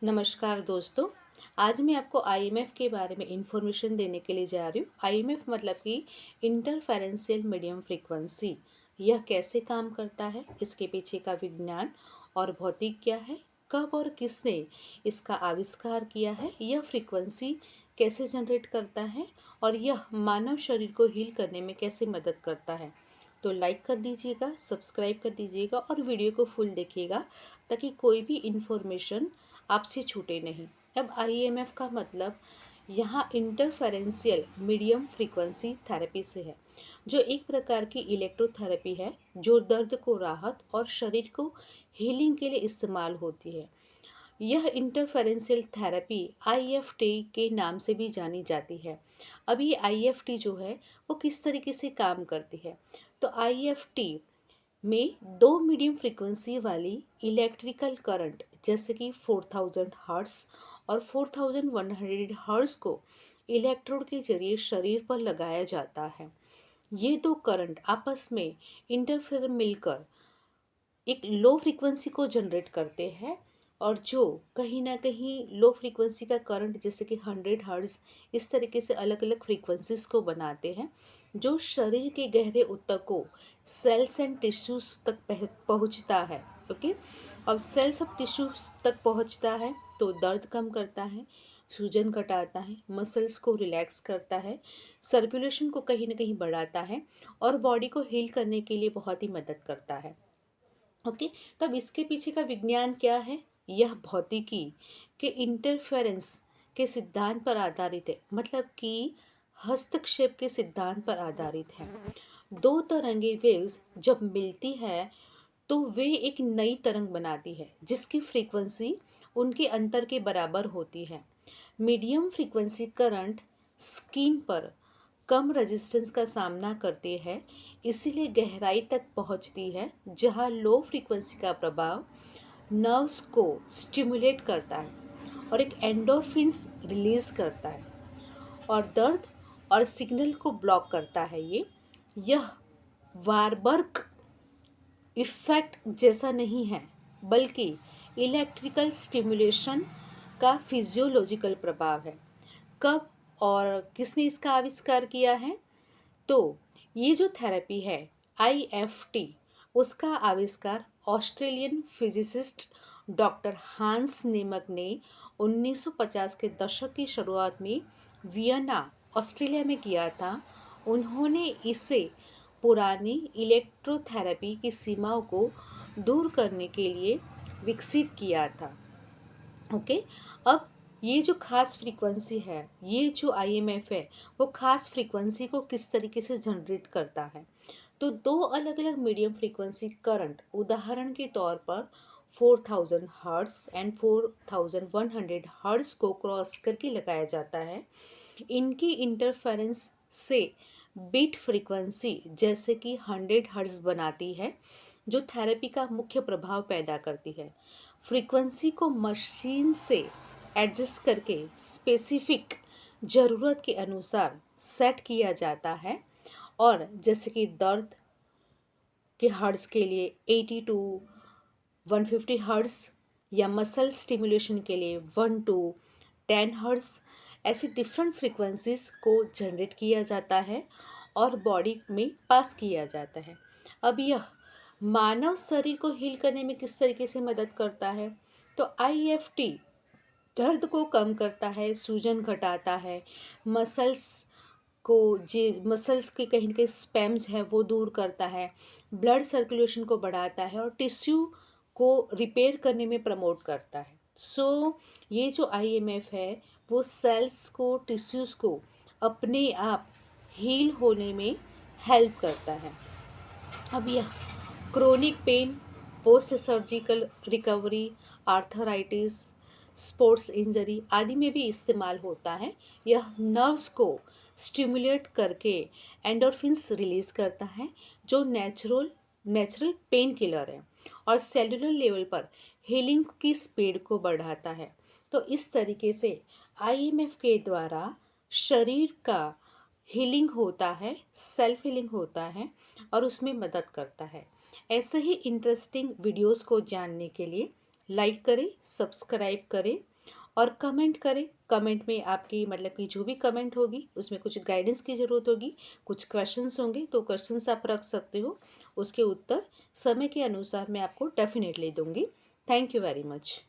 नमस्कार दोस्तों। आज मैं आपको आईएमएफ के बारे में इंफॉर्मेशन देने के लिए जा रही हूँ। आईएमएफ मतलब कि इंटरफेरेंशियल मीडियम फ्रीक्वेंसी। यह कैसे काम करता है, इसके पीछे का विज्ञान और भौतिक क्या है, कब और किसने इसका आविष्कार किया है, यह फ्रीक्वेंसी कैसे जनरेट करता है और यह मानव शरीर को हील करने में कैसे मदद करता है। तो लाइक कर दीजिएगा, सब्सक्राइब कर दीजिएगा और वीडियो को फुल देखिएगा ताकि कोई भी इन्फॉर्मेशन आपसे छूटे नहीं। अब आईएमएफ का मतलब यहाँ इंटरफेरेंशियल मीडियम फ्रीक्वेंसी थेरेपी से है, जो एक प्रकार की इलेक्ट्रोथेरेपी है जो दर्द को राहत और शरीर को हीलिंग के लिए इस्तेमाल होती है। यह इंटरफेरेंशियल थेरेपी आईएफटी के नाम से भी जानी जाती है। अब ये आईएफटी जो है वो किस तरीके से काम करती है, तो आईएफटी में दो मीडियम फ्रीक्वेंसी वाली इलेक्ट्रिकल करंट जैसे कि 4000 हर्ट्ज और 4100 हर्ट्ज को इलेक्ट्रोड के जरिए शरीर पर लगाया जाता है। ये दो करंट आपस में इंटरफेयर मिलकर एक लो फ्रीक्वेंसी को जनरेट करते हैं और जो कहीं ना कहीं लो फ्रीक्वेंसी का करंट जैसे कि 100 हर्ट्ज इस तरीके से अलग अलग फ्रीक्वेंसीज को बनाते हैं जो शरीर के गहरे ऊतकों सेल्स एंड टिश्यूज तक पहुंचता है। ओके, अब सेल्स और टिश्यूज तक पहुंचता है तो दर्द कम करता है, सूजन घटाता है, मसल्स को रिलैक्स करता है, सर्कुलेशन को कहीं ना कहीं बढ़ाता है और बॉडी को हील करने के लिए बहुत ही मदद करता है। ओके, तो अब इसके पीछे का विज्ञान क्या है। यह भौतिकी के इंटरफेरेंस के सिद्धांत पर आधारित है, मतलब कि हस्तक्षेप के सिद्धांत पर आधारित है। दो तरंगे वेव्स जब मिलती है तो वे एक नई तरंग बनाती है जिसकी फ्रीक्वेंसी उनके अंतर के बराबर होती है। मीडियम फ्रीक्वेंसी करंट स्किन पर कम रेजिस्टेंस का सामना करते हैं, इसीलिए गहराई तक पहुंचती है, जहां लो फ्रीक्वेंसी का प्रभाव नर्व्स को स्टिमुलेट करता है और एक एंडोर्फिन्स रिलीज करता है और दर्द और सिग्नल को ब्लॉक करता है। यह वारबर्ग इफेक्ट जैसा नहीं है, बल्कि इलेक्ट्रिकल स्टिमुलेशन का फिजियोलॉजिकल प्रभाव है। कब और किसने इसका आविष्कार किया है, तो ये जो थेरेपी है आईएफटी, उसका आविष्कार ऑस्ट्रेलियन फिजिसिस्ट डॉक्टर हांस नेमक ने 1950 के दशक की शुरुआत में वियना ऑस्ट्रेलिया में किया था। उन्होंने इसे पुरानी इलेक्ट्रोथेरेपी की सीमाओं को दूर करने के लिए विकसित किया था। ओके, अब ये जो खास फ्रीक्वेंसी है, ये जो आईएमएफ है, वो खास फ्रीक्वेंसी को किस तरीके से जनरेट करता है, तो दो अलग अलग मीडियम फ्रीक्वेंसी करंट उदाहरण के तौर पर 4000 हर्ट्ज एंड 4100 हर्ट्ज को क्रॉस करके लगाया जाता है। इनकी इंटरफेरेंस से बीट फ्रीक्वेंसी जैसे कि 100 हर्ट्ज बनाती है जो थेरेपी का मुख्य प्रभाव पैदा करती है। फ्रीक्वेंसी को मशीन से एडजस्ट करके स्पेसिफिक ज़रूरत के अनुसार सेट किया जाता है और जैसे कि दर्द के हर्ट्ज के लिए 80 टू 150 हर्ट्ज या मसल स्टिमुलेशन के लिए 1 टू 10 हर्ट्ज, ऐसी डिफरेंट फ्रीक्वेंसीज को जनरेट किया जाता है और बॉडी में पास किया जाता है। अब यह मानव शरीर को हील करने में किस तरीके से मदद करता है, तो आईएफटी दर्द को कम करता है, सूजन घटाता है, मसल्स को जे मसल्स के कहीं ना कहीं स्पैम्स है वो दूर करता है, ब्लड सर्कुलेशन को बढ़ाता है और टिश्यू को रिपेयर करने में प्रमोट करता है। ये जो आईएमएफ है वो सेल्स को, टिश्यूज़ को अपने आप हील होने में हेल्प करता है। अब यह chronic pain, post surgical recovery, arthritis, sports injury आदि में भी इस्तेमाल होता है। यह नर्व्स को स्टिमुलेट करके एंडोर्फिन्स रिलीज करता है जो नेचुरल पेन किलर है और सेलुलर लेवल पर हीलिंग की स्पीड को बढ़ाता है। तो इस तरीके से आईएमएफ के द्वारा शरीर का हीलिंग होता है, सेल्फ हीलिंग होता है और उसमें मदद करता है। ऐसे ही इंटरेस्टिंग वीडियोस को जानने के लिए लाइक करें, सब्सक्राइब करें और कमेंट करें। कमेंट में आपकी मतलब कि जो भी कमेंट होगी उसमें कुछ गाइडेंस की ज़रूरत होगी, कुछ क्वेश्चंस होंगे तो क्वेश्चंस आप रख सकते हो। उसके उत्तर समय के अनुसार मैं आपको डेफिनेटली दूँगी। Thank you very much.